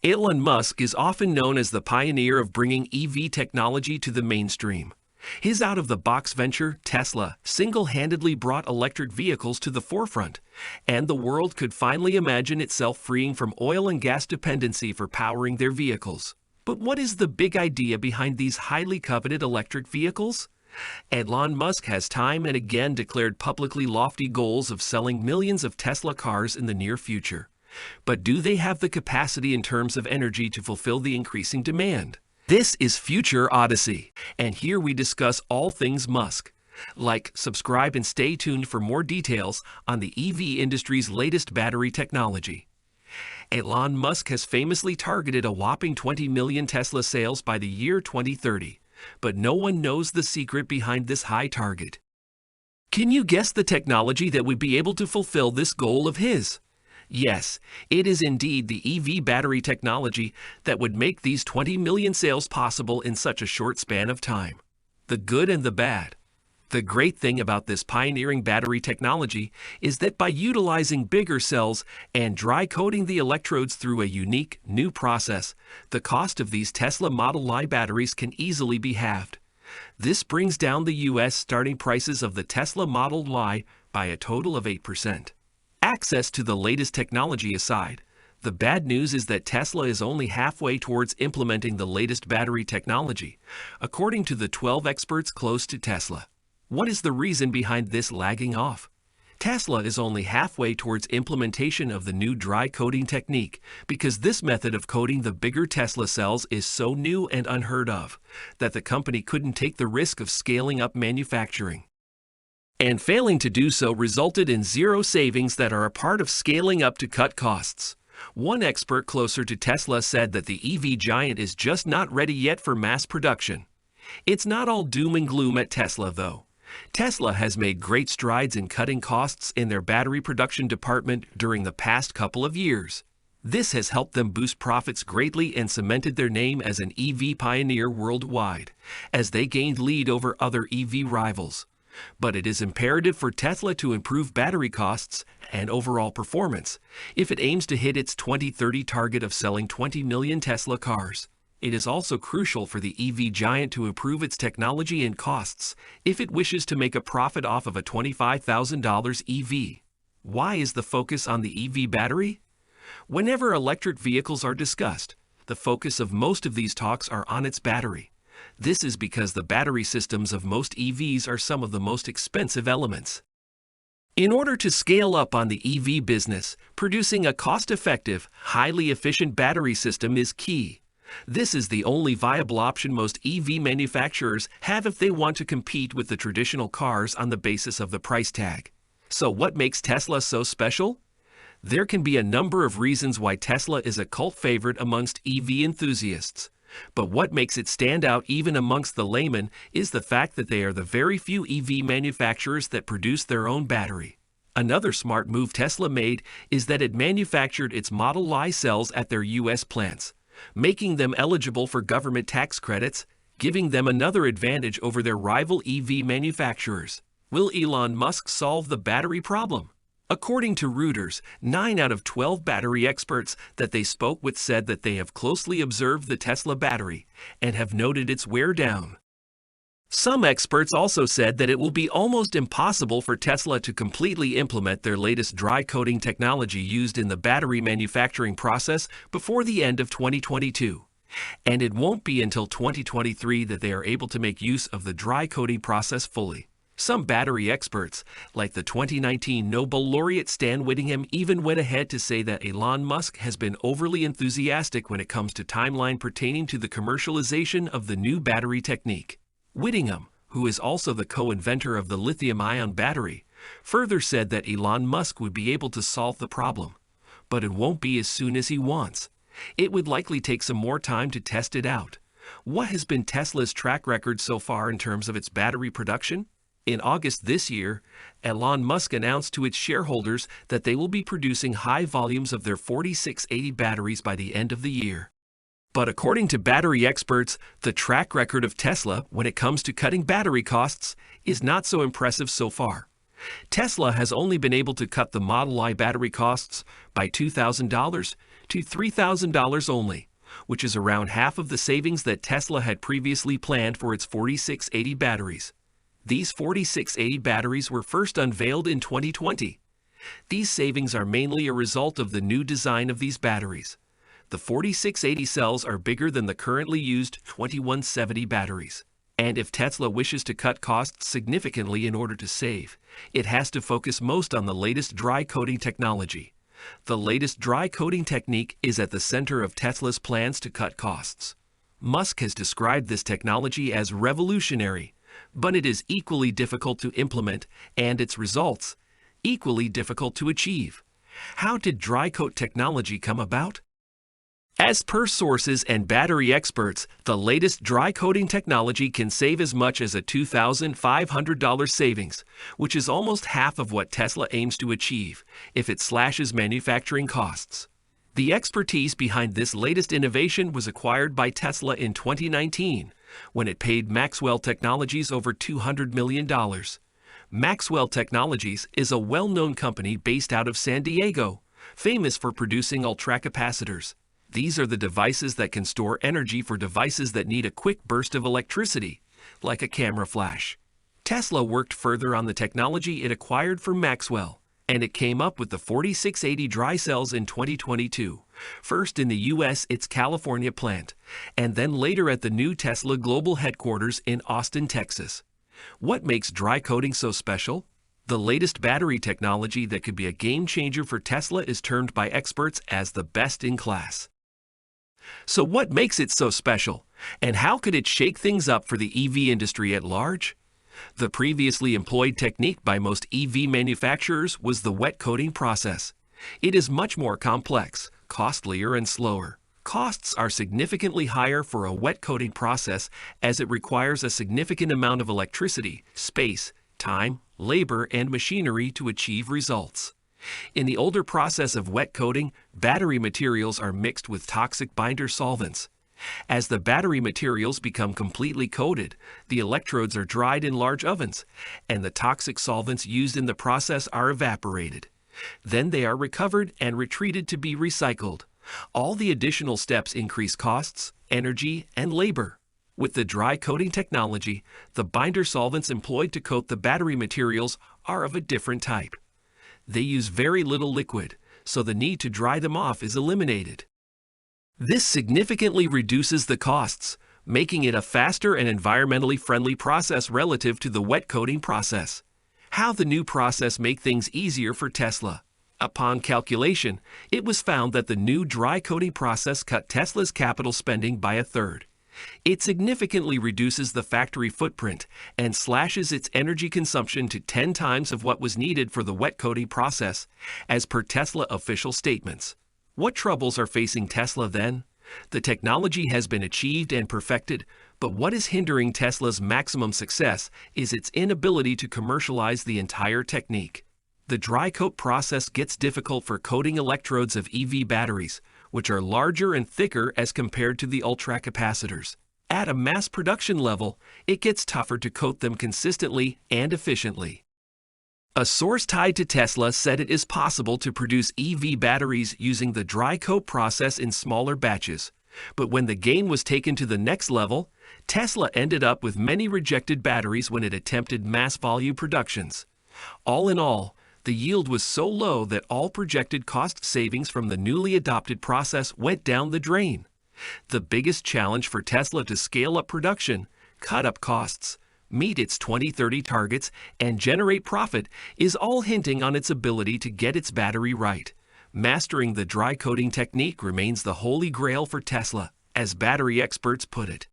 Elon Musk is often known as the pioneer of bringing EV technology to the mainstream. His out-of-the-box venture, Tesla, single-handedly brought electric vehicles to the forefront, and the world could finally imagine itself freeing from oil and gas dependency for powering their vehicles. But what is the big idea behind these highly coveted electric vehicles? Elon Musk has time and again declared publicly lofty goals of selling millions of Tesla cars in the near future. But do they have the capacity in terms of energy to fulfill the increasing demand? This is Future Odyssey, and here we discuss all things Musk. Like, subscribe, and stay tuned for more details on the EV industry's latest battery technology. Elon Musk has famously targeted a whopping 20 million Tesla sales by the year 2030, but no one knows the secret behind this high target. Can you guess the technology that would be able to fulfill this goal of his? Yes, it is indeed the EV battery technology that would make these 20 million sales possible in such a short span of time. The good and the bad. The great thing about this pioneering battery technology is that by utilizing bigger cells and dry coating the electrodes through a unique, new process, the cost of these Tesla Model Y batteries can easily be halved. This brings down the US starting prices of the Tesla Model Y by a total of 8%. Access to the latest technology aside, the bad news is that Tesla is only halfway towards implementing the latest battery technology, according to the 12 experts close to Tesla. What is the reason behind this lagging off? Tesla is only halfway towards implementation of the new dry coating technique because this method of coating the bigger Tesla cells is so new and unheard of that the company couldn't take the risk of scaling up manufacturing. And failing to do so resulted in zero savings that are a part of scaling up to cut costs. One expert closer to Tesla said that the EV giant is just not ready yet for mass production. It's not all doom and gloom at Tesla, though. Tesla has made great strides in cutting costs in their battery production department during the past couple of years. This has helped them boost profits greatly and cemented their name as an EV pioneer worldwide, as they gained lead over other EV rivals. But it is imperative for Tesla to improve battery costs and overall performance if it aims to hit its 2030 target of selling 20 million Tesla cars. It is also crucial for the EV giant to improve its technology and costs if it wishes to make a profit off of a $25,000 EV. Why is the focus on the EV battery? Whenever electric vehicles are discussed, the focus of most of these talks are on its battery. This is because the battery systems of most EVs are some of the most expensive elements. In order to scale up on the EV business, producing a cost-effective, highly efficient battery system is key. This is the only viable option most EV manufacturers have if they want to compete with the traditional cars on the basis of the price tag. So what makes Tesla so special? There can be a number of reasons why Tesla is a cult favorite amongst EV enthusiasts. But what makes it stand out even amongst the laymen is the fact that they are the very few EV manufacturers that produce their own battery. Another smart move Tesla made is that it manufactured its Model Y cells at their US plants, making them eligible for government tax credits, giving them another advantage over their rival EV manufacturers. Will Elon Musk solve the battery problem? According to Reuters, 9 out of 12 battery experts that they spoke with said that they have closely observed the Tesla battery and have noted its wear down. Some experts also said that it will be almost impossible for Tesla to completely implement their latest dry coating technology used in the battery manufacturing process before the end of 2022. And it won't be until 2023 that they are able to make use of the dry coating process fully. Some battery experts, like the 2019 Nobel laureate Stan Whittingham, even went ahead to say that Elon Musk has been overly enthusiastic when it comes to timeline pertaining to the commercialization of the new battery technique. Whittingham, who is also the co-inventor of the lithium-ion battery, further said that Elon Musk would be able to solve the problem, but it won't be as soon as he wants. It would likely take some more time to test it out. What has been Tesla's track record so far in terms of its battery production? In August this year, Elon Musk announced to its shareholders that they will be producing high volumes of their 4680 batteries by the end of the year. But according to battery experts, the track record of Tesla when it comes to cutting battery costs is not so impressive so far. Tesla has only been able to cut the Model Y battery costs by $2,000 to $3,000 only, which is around half of the savings that Tesla had previously planned for its 4680 batteries. These 4680 batteries were first unveiled in 2020. These savings are mainly a result of the new design of these batteries. The 4680 cells are bigger than the currently used 2170 batteries. And if Tesla wishes to cut costs significantly in order to save, it has to focus most on the latest dry coating technology. The latest dry coating technique is at the center of Tesla's plans to cut costs. Musk has described this technology as revolutionary, but it is equally difficult to implement and its results equally difficult to achieve. How did dry coat technology come about? As per sources and battery experts, the latest dry coating technology can save as much as a $2,500 savings, which is almost half of what Tesla aims to achieve if it slashes manufacturing costs. The expertise behind this latest innovation was acquired by Tesla in 2019, when it paid Maxwell Technologies over $200 million. Maxwell Technologies is a well-known company based out of San Diego, famous for producing ultracapacitors. These are the devices that can store energy for devices that need a quick burst of electricity, like a camera flash. Tesla worked further on the technology it acquired from Maxwell, and it came up with the 4680 dry cells in 2022, first in the U.S. its California plant, and then later at the new Tesla global headquarters in Austin, Texas. What makes dry coating so special? The latest battery technology that could be a game changer for Tesla is termed by experts as the best in class. So what makes it so special, and how could it shake things up for the EV industry at large? The previously employed technique by most EV manufacturers was the wet coating process. It is much more complex, costlier, and slower. Costs are significantly higher for a wet coating process as it requires a significant amount of electricity, space, time, labor, and machinery to achieve results. In the older process of wet coating, battery materials are mixed with toxic binder solvents. As the battery materials become completely coated, the electrodes are dried in large ovens, and the toxic solvents used in the process are evaporated. Then they are recovered and retreated to be recycled. All the additional steps increase costs, energy, and labor. With the dry coating technology, the binder solvents employed to coat the battery materials are of a different type. They use very little liquid, so the need to dry them off is eliminated. This significantly reduces the costs, making it a faster and environmentally friendly process relative to the wet coating process. How the new process make things easier for Tesla? Upon calculation, it was found that the new dry coating process cut Tesla's capital spending by a third. It significantly reduces the factory footprint and slashes its energy consumption to 10 times of what was needed for the wet coating process, as per Tesla official statements. What troubles are facing Tesla then? The technology has been achieved and perfected, but what is hindering Tesla's maximum success is its inability to commercialize the entire technique. The dry coat process gets difficult for coating electrodes of EV batteries, which are larger and thicker as compared to the ultracapacitors. At a mass production level, it gets tougher to coat them consistently and efficiently. A source tied to Tesla said it is possible to produce EV batteries using the dry coat process in smaller batches. But when the game was taken to the next level, Tesla ended up with many rejected batteries when it attempted mass volume productions. All in all, the yield was so low that all projected cost savings from the newly adopted process went down the drain. The biggest challenge for Tesla to scale up production, cut up costs, meet its 2030 targets, and generate profit is all hinting on its ability to get its battery right. Mastering the dry coating technique remains the holy grail for Tesla, as battery experts put it.